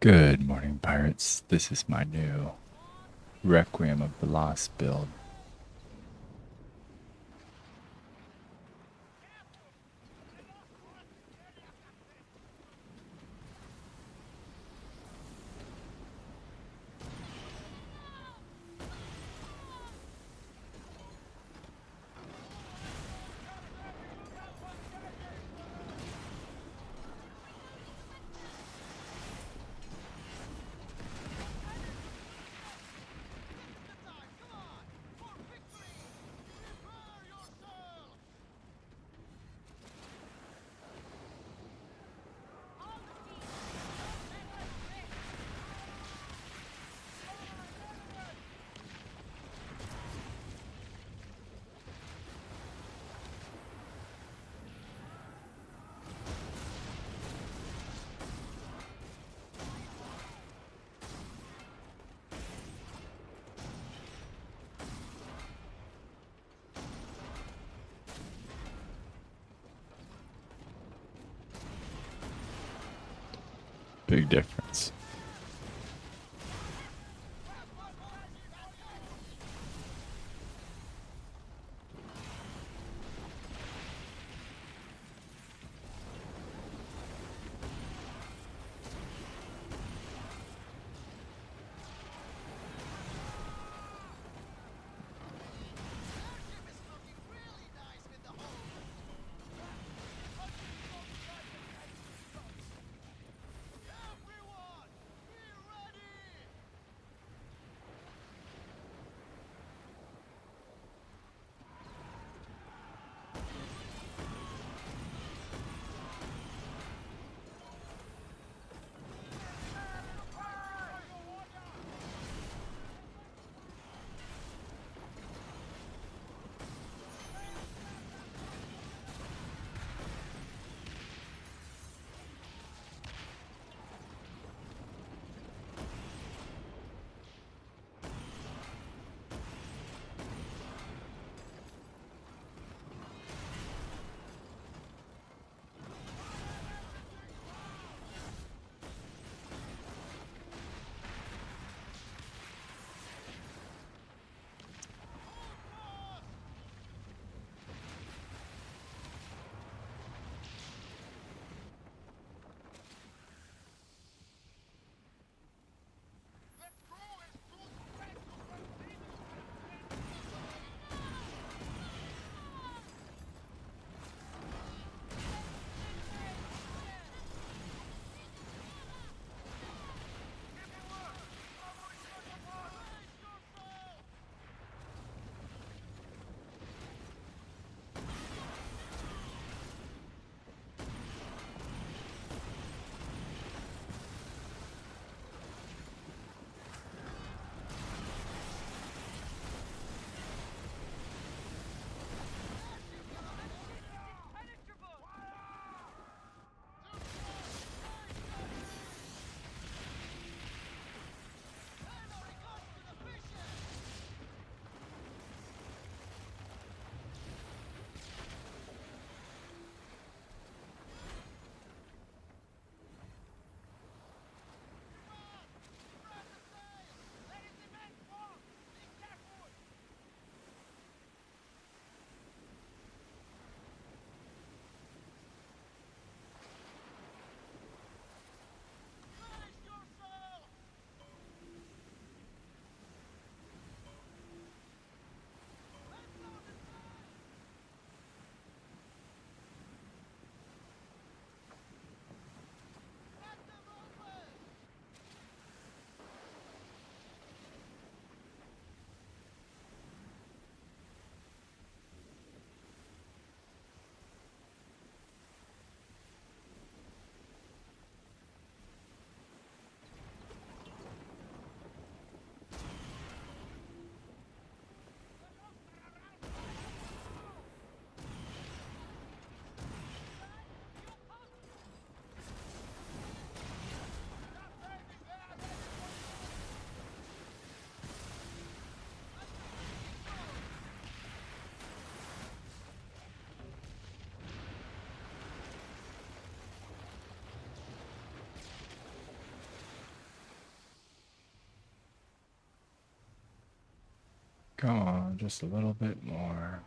Good morning, pirates. This is my new Requiem of the Lost build. Big difference. Come on, just a little bit more.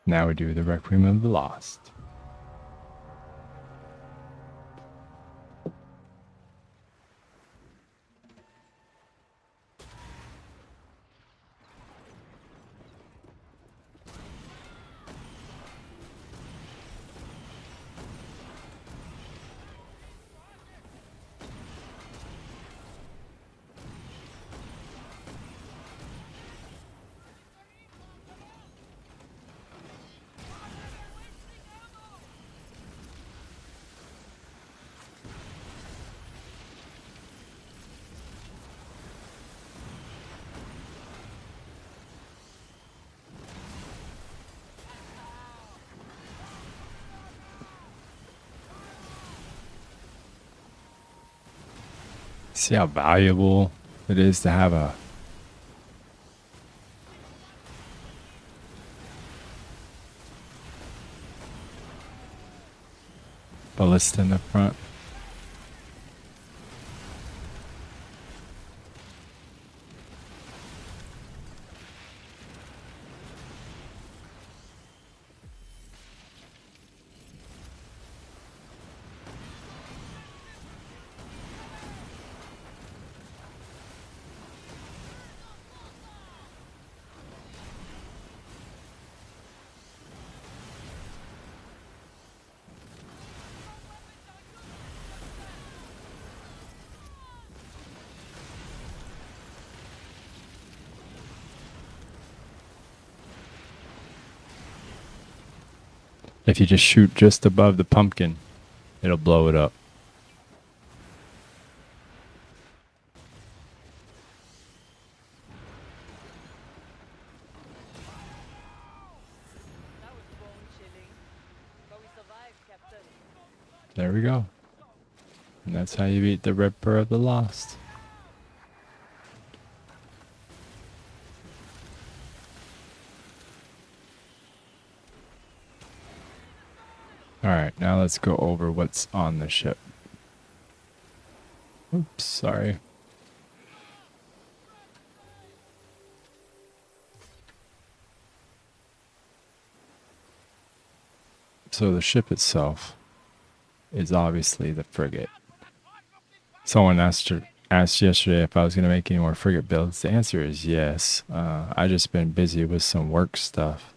Now we do the Requiem of the Lost. See how valuable it is to have a ballista in the front. If you just shoot just above the pumpkin, it'll blow it up. That was bone-chilling. But we survived, Captain. There we go. And that's how you beat the Ripper of the Lost. Alright, now let's go over what's on the ship. Oops, sorry. So the ship itself is obviously the frigate. Someone asked yesterday if I was going to make any more frigate builds. The answer is yes. I just been busy with some work stuff.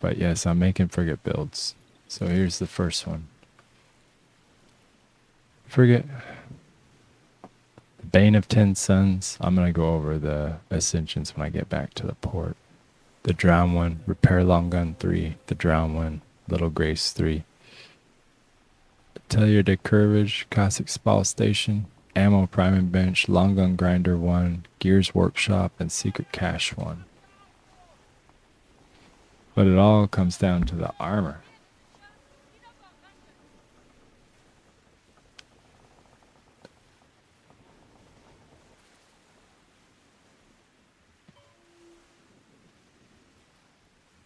But yes, I'm making frigate builds. So here's the first one. Frigate. Bane of 10 Suns. I'm going to go over the ascensions when I get back to the port. The Drown one, Repair Long Gun 3. The Drown one, Little Grace 3. Atelier de Courage, Cossack Spall Station, Ammo Priming Bench, Long Gun Grinder 1, Gears Workshop, and Secret Cache 1. But it all comes down to the armor.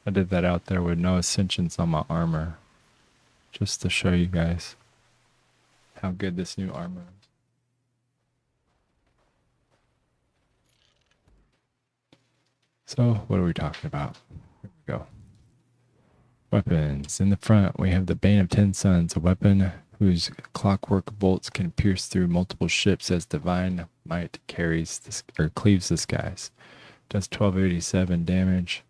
I did that out there with no ascensions on my armor, just to show you guys how good this new armor is. So, what are we talking about? Here we go. Weapons. In the front, we have the Bane of Ten Suns, a weapon whose clockwork bolts can pierce through multiple ships as divine might carries or cleaves the skies. Does 1287 damage.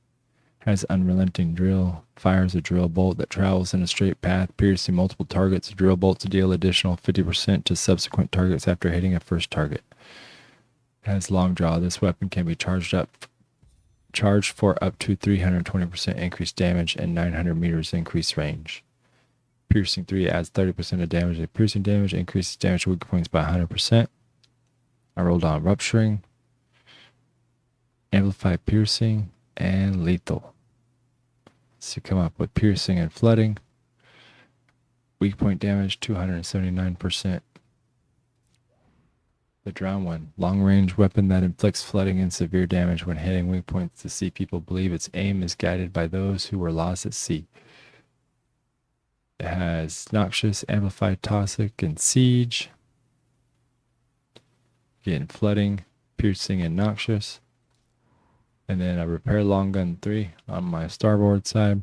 Has unrelenting drill. Fires a drill bolt that travels in a straight path, piercing multiple targets. Drill bolts deal additional 50% to subsequent targets after hitting a first target. Has long draw. This weapon can be charged for up to 320% increased damage and 900 meters increased range. Piercing 3 adds 30% of damage to piercing damage, increases damage to weak points by 100%. I rolled on rupturing, amplified piercing, and lethal. So you come up with piercing and flooding. Weak point damage 279%. The drown one, long range weapon that inflicts flooding and severe damage when hitting weak points. The sea people believe its aim is guided by those who were lost at sea. It has noxious, amplified, toxic, and siege. Again, flooding, piercing, and noxious. And then a repair long gun 3 on my starboard side.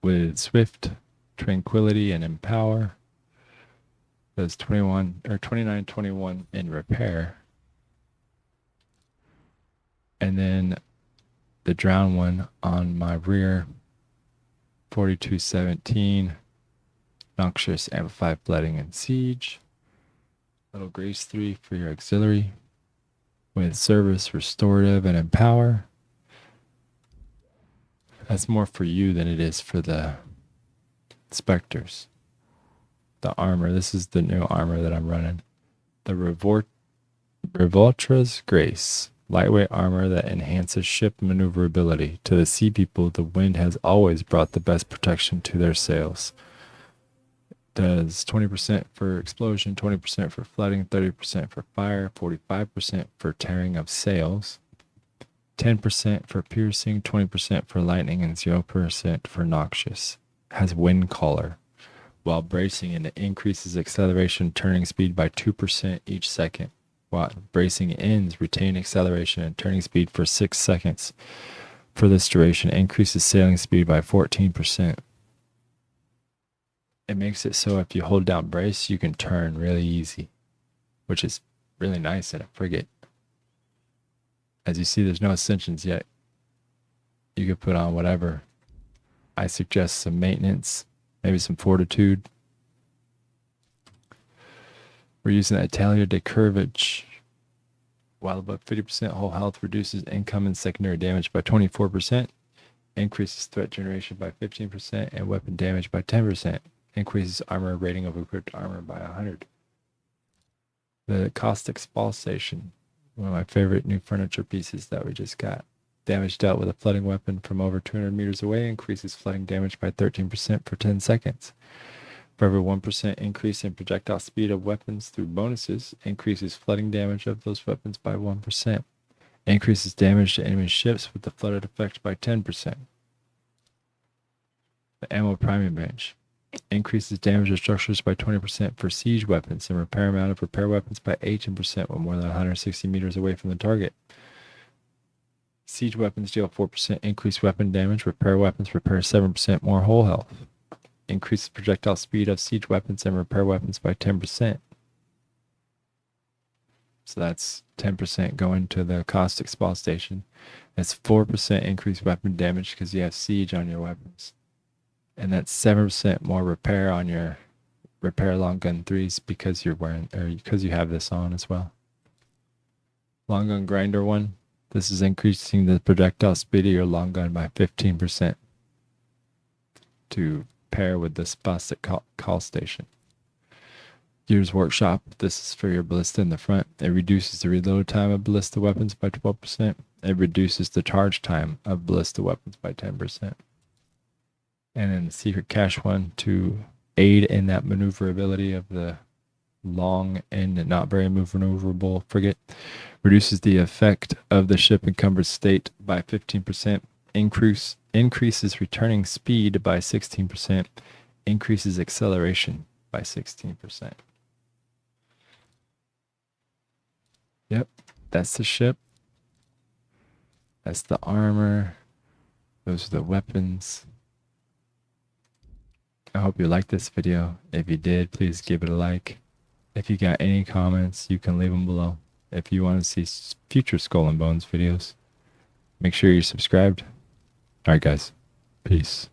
With swift, tranquility, and empower. Does 2921 in repair. And then the drown one on my rear. 4217. Noxious, amplified, flooding, and siege. Little grace 3 for your auxiliary. With service, restorative, and empower. That's more for you than it is for the specters. The armor, this is the new armor that I'm running. The Revoltra's Grace. Lightweight armor that enhances ship maneuverability. To the sea people, the wind has always brought the best protection to their sails. Does 20% for explosion, 20% for flooding, 30% for fire, 45% for tearing of sails, 10% for piercing, 20% for lightning, and 0% for noxious. Has wind collar. While bracing, and it increases acceleration turning speed by 2% each second. While bracing ends, retain acceleration and turning speed for 6 seconds. For this duration, increases sailing speed by 14%. It makes it so if you hold down brace, you can turn really easy, which is really nice in a frigate. As you see, there's no ascensions yet. You could put on whatever. I suggest some maintenance, maybe some fortitude. We're using Italia de Curvage. While above 50%, whole health reduces income and secondary damage by 24%, increases threat generation by 15%, and weapon damage by 10%. Increases armor rating of equipped armor by 100. The Caustic Spall Station, one of my favorite new furniture pieces that we just got. Damage dealt with a flooding weapon from over 200 meters away increases flooding damage by 13% for 10 seconds. For every 1% increase in projectile speed of weapons through bonuses, increases flooding damage of those weapons by 1%. Increases damage to enemy ships with the flooded effect by 10%. The Ammo Priming Bench increases damage to structures by 20% for siege weapons and repair amount of repair weapons by 18% when more than 160 meters away from the target. Siege weapons deal 4% increased weapon damage. Repair weapons repair 7% more whole health. Increases projectile speed of siege weapons and repair weapons by 10%. So that's 10% going to the Caustic Spall Station. That's 4% increased weapon damage because you have siege on your weapons. And that's 7% more repair on your repair long gun 3s because you're wearing, or because you have this on as well. Long gun grinder 1. This is increasing the projectile speed of your long gun by 15% to pair with the Spastic call station. Gears Workshop. This is for your ballista in the front. It reduces the reload time of ballista weapons by 12%. It reduces the charge time of ballista weapons by 10%. And then the Secret Cache one to aid in that maneuverability of the long and not very maneuverable frigate. Reduces the effect of the ship encumbered state by 15%. Increases returning speed by 16%. Increases acceleration by 16%. Yep, that's the ship. That's the armor. Those are the weapons. I hope you liked this video. If you did, please give it a like. If you got any comments, you can leave them below. If you want to see future Skull and Bones videos, make sure you're subscribed. All right, guys. Peace.